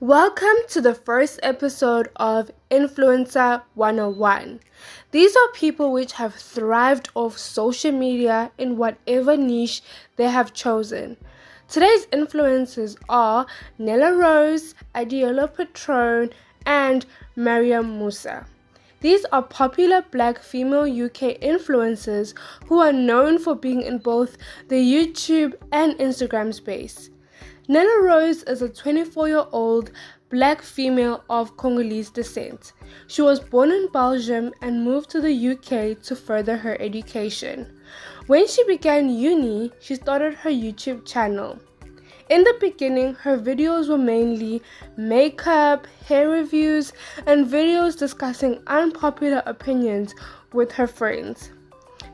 Welcome to the first episode of Influencer 101. These are people which have thrived off social media in whatever niche they have chosen. Today's influencers are Nella Rose, Adeola Patronne, and Mariam Musa. These are popular black female UK influencers who are known for being in both the YouTube and Instagram space. Nella Rose is a 24-year-old black female of Congolese descent. She was born in Belgium and moved to the UK to further her education. When she began uni, she started her YouTube channel. In the beginning, her videos were mainly makeup, hair reviews, and videos discussing unpopular opinions with her friends.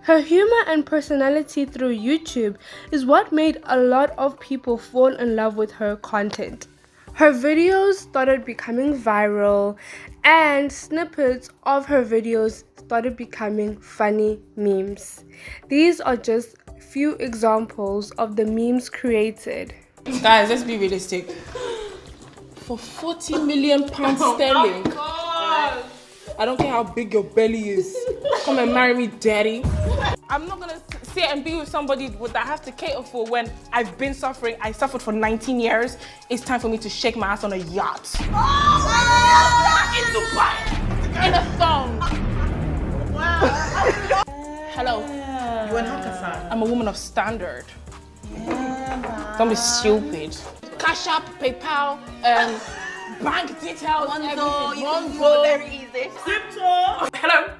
Her humor and personality through YouTube is what made a lot of people fall in love with her content. Her videos started becoming viral, and snippets of her videos started becoming funny memes. These are just few examples of the memes created. Guys, let's be realistic. For 40 million pounds sterling, I don't care how big your belly is. Come and marry me, daddy. I'm not gonna sit and be with somebody that I have to cater for when I've been suffering. I suffered for 19 years. It's time for me to shake my ass on a yacht. In Dubai. In a thong. Wow. Hello. You want Hakkasan? I'm a woman of standard. Don't be stupid. Cash App, PayPal, bank details, Monzo, you can do Monzo. it very easy. Crypto. Hello.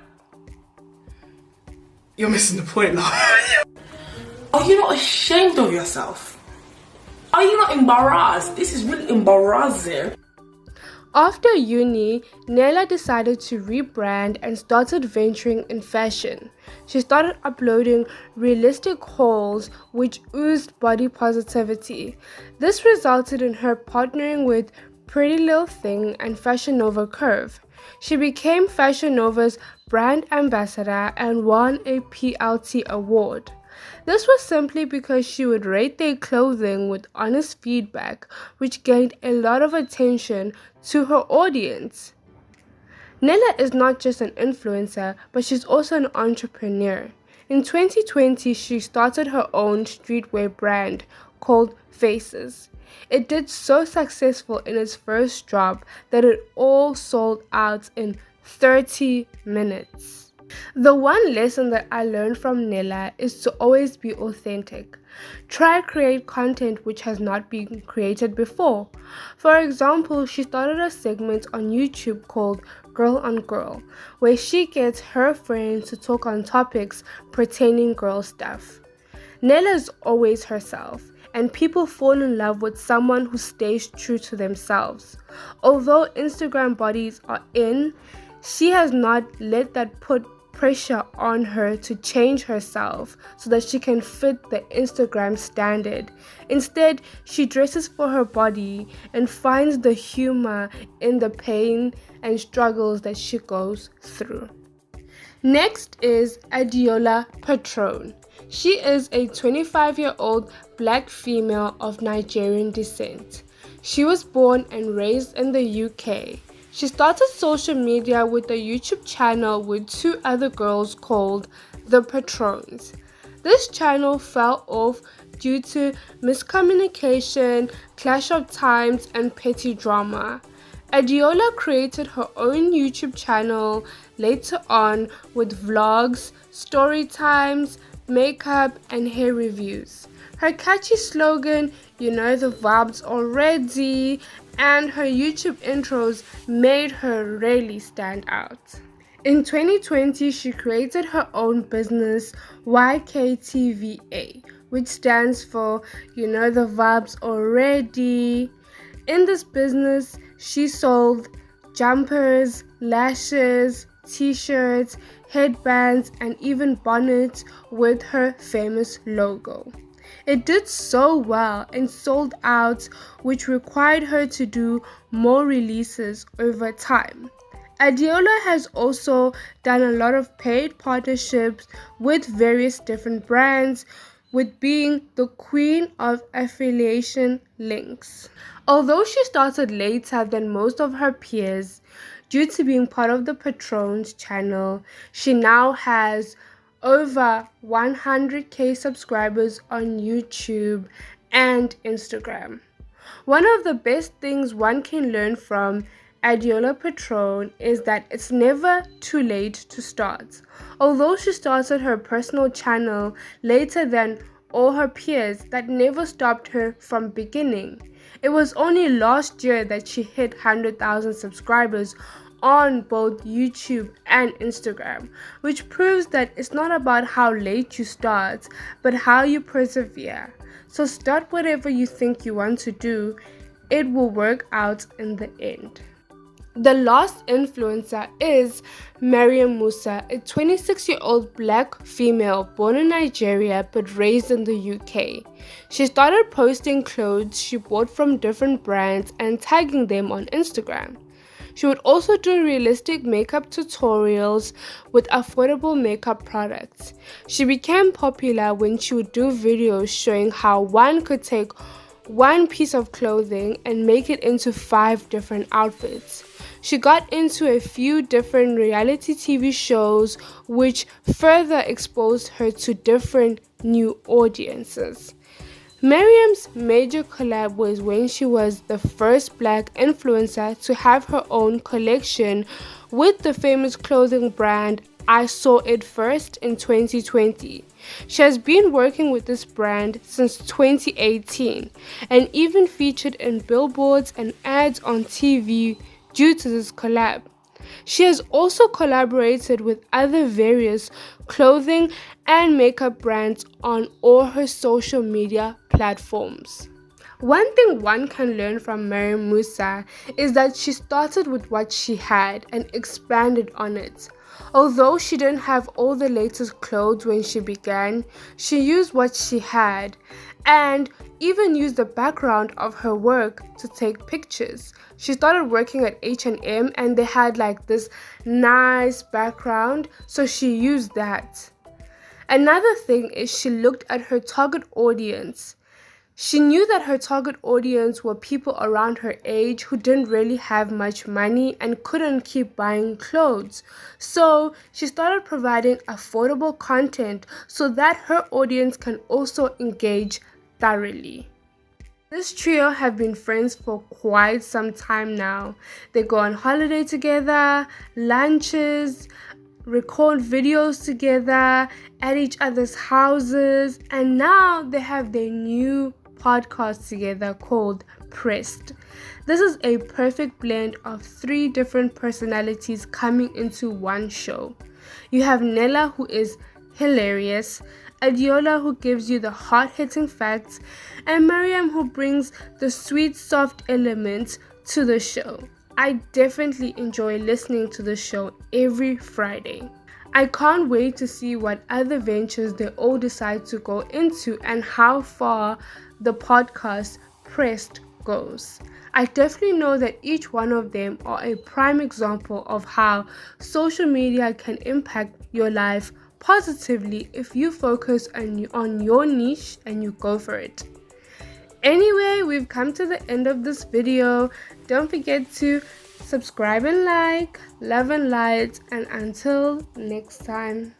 You're missing the point now. Are you not ashamed of yourself? Are you not embarrassed? This is really embarrassing. After uni, Nella decided to rebrand and started venturing in fashion. She started uploading realistic hauls which oozed body positivity. This resulted in her partnering with Pretty Little Thing and Fashion Nova Curve. She became Fashion Nova's brand ambassador and won a PLT award. This was simply because she would rate their clothing with honest feedback, which gained a lot of attention to her audience. Nella is not just an influencer, but she's also an entrepreneur. In 2020, she started her own streetwear brand called Faces. It did so successful in its first drop that it all sold out in 30 minutes. The one lesson that I learned from Nella is to always be authentic. Try create content which has not been created before. For example, she started a segment on YouTube called Girl on Girl, where she gets her friends to talk on topics pertaining girl stuff. Nella is always herself, and people fall in love with someone who stays true to themselves. Although Instagram bodies are in, she has not let that put pressure on her to change herself so that she can fit the Instagram standard. Instead, she dresses for her body and finds the humor in the pain and struggles that she goes through. Next is Adeola Patronne. She is a 25-year-old black female of Nigerian descent. She was born and raised in the UK. She started social media with a YouTube channel with two other girls called The Patronnes. This channel fell off due to miscommunication, clash of times, and petty drama. Adeola created her own YouTube channel later on with vlogs, story times, makeup, and hair reviews. Her catchy slogan, "You know the vibes already," and her YouTube intros made her really stand out. In 2020, she created her own business, YKTVA, which stands for "You know the vibes already." In this business, she sold jumpers, lashes, t-shirts, headbands, and even bonnets with her famous logo. It did so well and sold out, which required her to do more releases over time. Adeola has also done a lot of paid partnerships with various different brands with being the queen of affiliation links. Although she started later than most of her peers, due to being part of the Patronne's channel, she now has over 100k subscribers on YouTube and Instagram. One of the best things one can learn from Adeola Patronne is that it's never too late to start. Although she started her personal channel later than all her peers, that never stopped her from beginning. It was only last year that she hit 100,000 subscribers on both YouTube and Instagram, which proves that it's not about how late you start, but how you persevere. So start whatever you think you want to do, it will work out in the end. The last influencer is Mariam Musa, a 26-year-old black female born in Nigeria but raised in the UK. She started posting clothes she bought from different brands and tagging them on Instagram. She would also do realistic makeup tutorials with affordable makeup products. She became popular when she would do videos showing how one could take one piece of clothing and make it into 5 different outfits. She got into a few different reality TV shows, which further exposed her to different new audiences. Mariam's major collab was when she was the first black influencer to have her own collection with the famous clothing brand I Saw It First in 2020. She has been working with this brand since 2018 and even featured in billboards and ads on TV due to this collab. She has also collaborated with other various clothing and makeup brands on all her social media platforms. One thing one can learn from Mariam Musa is that she started with what she had and expanded on it. Although she didn't have all the latest clothes when she began, she used what she had and even used the background of her work to take pictures. She started working at H&M and they had like this nice background, so she used that. Another thing is she looked at her target audience. She knew that her target audience were people around her age who didn't really have much money and couldn't keep buying clothes. So she started providing affordable content so that her audience can also engage thoroughly. This trio have been friends for quite some time now. They go on holiday together, lunches, record videos together at each other's houses, and now they have their new podcast together called Prest. This is a perfect blend of 3 different personalities coming into one show. You have Nella, who is hilarious, Adeola, who gives you the hard-hitting facts, and Mariam, who brings the sweet, soft elements to the show. I definitely enjoy listening to the show every Friday. I can't wait to see what other ventures they all decide to go into and how far the podcast Prest goes. I definitely know that each one of them are a prime example of how social media can impact your life positively if you focus on your niche and you go for it. Anyway, we've come to the end of this video. Don't forget to subscribe and like, love and light, and until next time.